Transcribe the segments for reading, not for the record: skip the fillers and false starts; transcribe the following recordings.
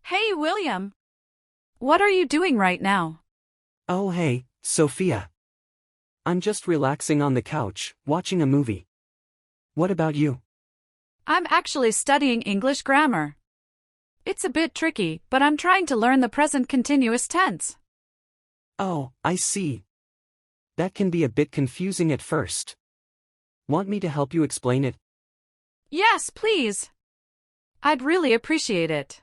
Hey, William. What are you doing right now? Oh hey, Sophia. I'm just relaxing on the couch, watching a movie. What about you? I'm actually studying English grammar. It's a bit tricky, but I'm trying to learn the present continuous tense. Oh, I see. That can be a bit confusing at first. Want me to help you explain it? Yes, please. I'd really appreciate it.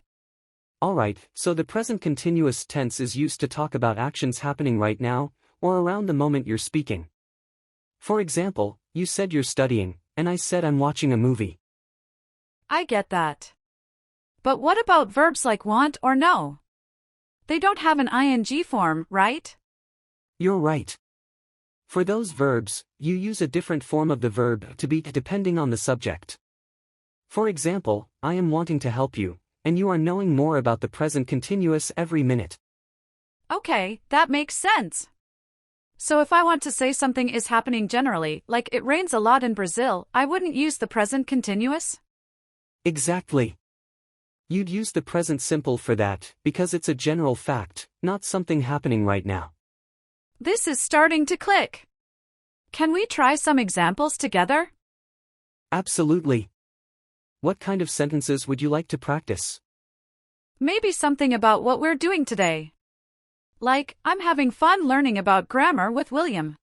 Alright, so the present continuous tense is used to talk about actions happening right now, or around the moment you're speaking. For example, you said you're studying, and I said I'm watching a movie. I get that. But what about verbs like want or know? They don't have an ing form, right? You're right. For those verbs, you use a different form of the verb to be depending on the subject. For example, I am wanting to help you, and you are knowing more about the present continuous every minute. Okay, that makes sense. So if I want to say something is happening generally, like it rains a lot in Brazil, I wouldn't use the present continuous? Exactly. You'd use the present simple for that, because it's a general fact, not something happening right now. This is starting to click. Can we try some examples together? Absolutely. What kind of sentences would you like to practice? Maybe something about what we're doing today. Like, I'm having fun learning about grammar with William.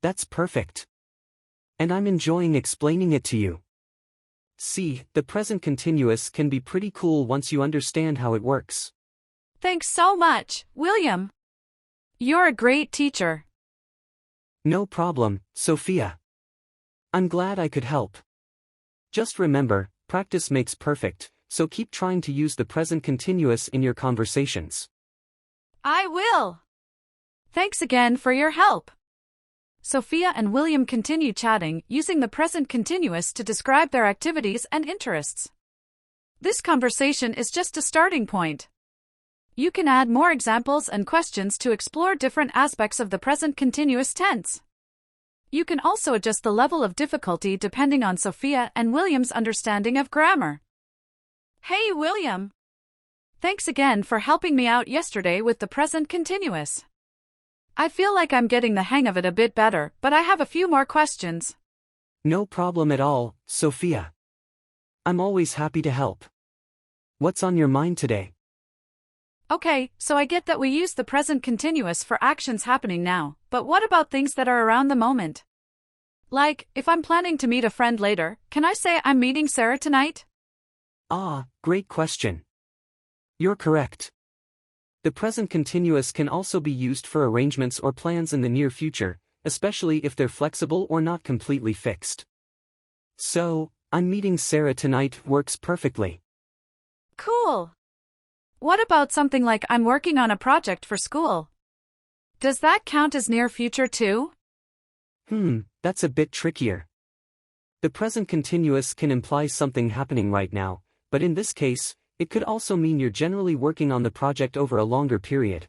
That's perfect. And I'm enjoying explaining it to you. See, the present continuous can be pretty cool once you understand how it works. Thanks so much, William. You're a great teacher. No problem, Sophia. I'm glad I could help. Just remember, practice makes perfect, so keep trying to use the present continuous in your conversations. I will. Thanks again for your help. Sophia and William continue chatting, using the present continuous to describe their activities and interests. This conversation is just a starting point. You can add more examples and questions to explore different aspects of the present continuous tense. You can also adjust the level of difficulty depending on Sophia and William's understanding of grammar. Hey, William. Thanks again for helping me out yesterday with the present continuous. I feel like I'm getting the hang of it a bit better, but I have a few more questions. No problem at all, Sophia. I'm always happy to help. What's on your mind today? Okay, so I get that we use the present continuous for actions happening now, but what about things that are around the moment? Like, if I'm planning to meet a friend later, can I say I'm meeting Sarah tonight? Ah, great question. You're correct. The present continuous can also be used for arrangements or plans in the near future, especially if they're flexible or not completely fixed. So, I'm meeting Sarah tonight works perfectly. Cool. What about something like I'm working on a project for school? Does that count as near future too? That's a bit trickier. The present continuous can imply something happening right now, but in this case, it could also mean you're generally working on the project over a longer period.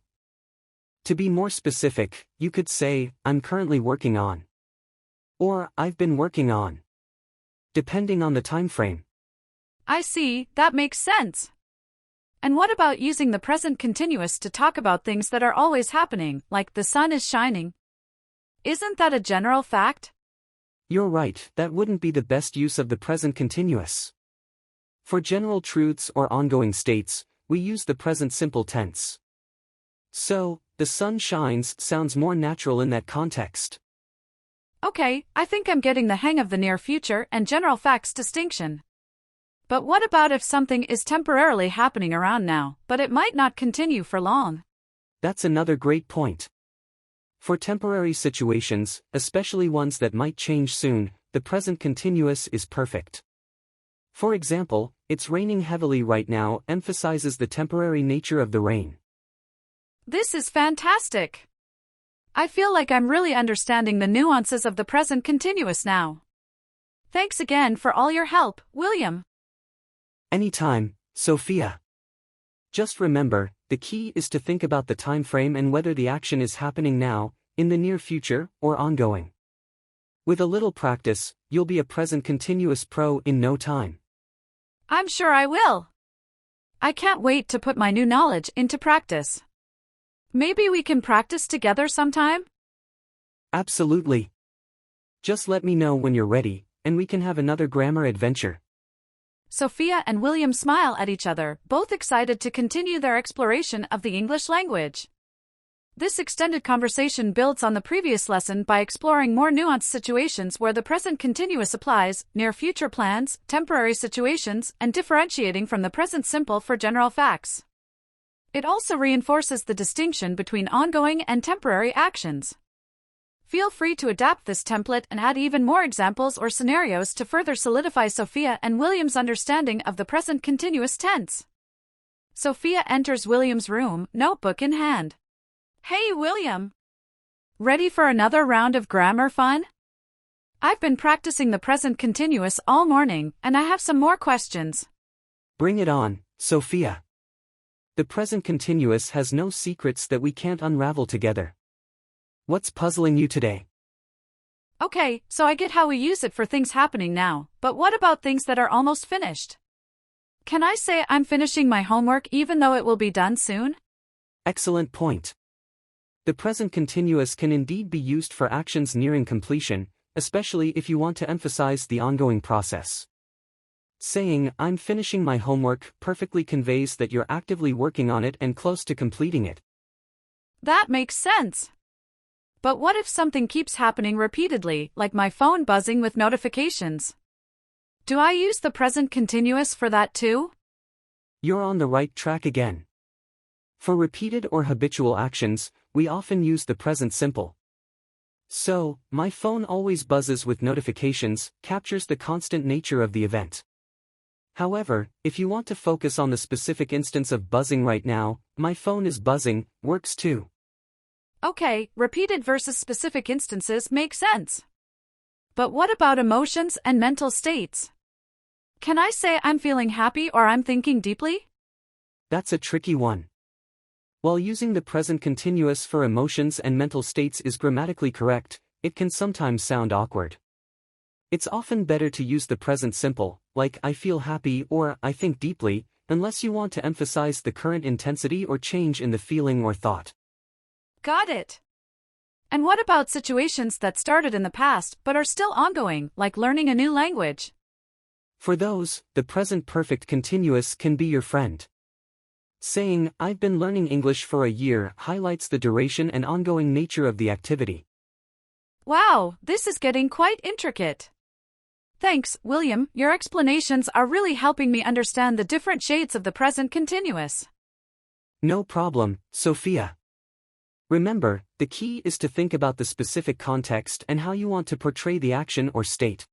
To be more specific, you could say, I'm currently working on. Or, I've been working on. Depending on the time frame. I see, that makes sense. And what about using the present continuous to talk about things that are always happening, like the sun is shining? Isn't that a general fact? You're right, that wouldn't be the best use of the present continuous. For general truths or ongoing states, we use the present simple tense. So, the sun shines sounds more natural in that context. Okay, I think I'm getting the hang of the near future and general facts distinction. But what about if something is temporarily happening around now, but it might not continue for long? That's another great point. For temporary situations, especially ones that might change soon, the present continuous is perfect. For example, it's raining heavily right now emphasizes the temporary nature of the rain. This is fantastic. I feel like I'm really understanding the nuances of the present continuous now. Thanks again for all your help, William. Anytime, Sophia. Just remember, the key is to think about the time frame and whether the action is happening now, in the near future, or ongoing. With a little practice, you'll be a present continuous pro in no time. I'm sure I will. I can't wait to put my new knowledge into practice. Maybe we can practice together sometime? Absolutely. Just let me know when you're ready, and we can have another grammar adventure. Sophia and William smile at each other, both excited to continue their exploration of the English language. This extended conversation builds on the previous lesson by exploring more nuanced situations where the present continuous applies, near future plans, temporary situations, and differentiating from the present simple for general facts. It also reinforces the distinction between ongoing and temporary actions. Feel free to adapt this template and add even more examples or scenarios to further solidify Sophia and William's understanding of the present continuous tense. Sophia enters William's room, notebook in hand. Hey William! Ready for another round of grammar fun? I've been practicing the present continuous all morning, and I have some more questions. Bring it on, Sophia. The present continuous has no secrets that we can't unravel together. What's puzzling you today? Okay, so I get how we use it for things happening now, but what about things that are almost finished? Can I say I'm finishing my homework even though it will be done soon? Excellent point. The present continuous can indeed be used for actions nearing completion, especially if you want to emphasize the ongoing process. Saying, "I'm finishing my homework," perfectly conveys that you're actively working on it and close to completing it. That makes sense. But what if something keeps happening repeatedly, like my phone buzzing with notifications? Do I use the present continuous for that too? You're on the right track again. For repeated or habitual actions, we often use the present simple. So, "My phone always buzzes with notifications," captures the constant nature of the event. However, if you want to focus on the specific instance of buzzing right now, "My phone is buzzing," works too. Okay, repeated versus specific instances make sense. But what about emotions and mental states? Can I say I'm feeling happy or I'm thinking deeply? That's a tricky one. While using the present continuous for emotions and mental states is grammatically correct, it can sometimes sound awkward. It's often better to use the present simple, like "I feel happy" or "I think deeply," unless you want to emphasize the current intensity or change in the feeling or thought. Got it. And what about situations that started in the past but are still ongoing, like learning a new language? For those, the present perfect continuous can be your friend. Saying, "I've been learning English for a year," highlights the duration and ongoing nature of the activity. Wow, this is getting quite intricate. Thanks, William, your explanations are really helping me understand the different shades of the present continuous. No problem, Sophia. Remember, the key is to think about the specific context and how you want to portray the action or state.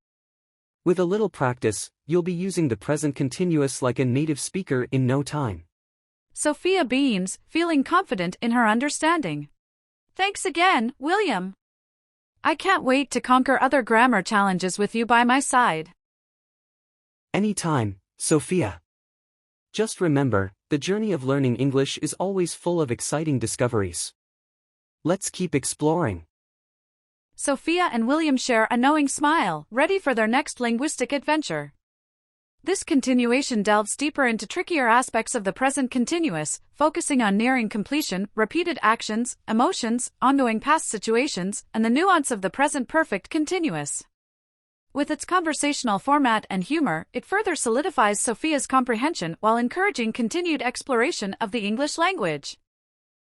With a little practice, you'll be using the present continuous like a native speaker in no time. Sophia beams, feeling confident in her understanding. Thanks again, William. I can't wait to conquer other grammar challenges with you by my side. Anytime, Sophia. Just remember, the journey of learning English is always full of exciting discoveries. Let's keep exploring. Sophia and William share a knowing smile, ready for their next linguistic adventure. This continuation delves deeper into trickier aspects of the present continuous, focusing on nearing completion, repeated actions, emotions, ongoing past situations, and the nuance of the present perfect continuous. With its conversational format and humor, it further solidifies Sophia's comprehension while encouraging continued exploration of the English language.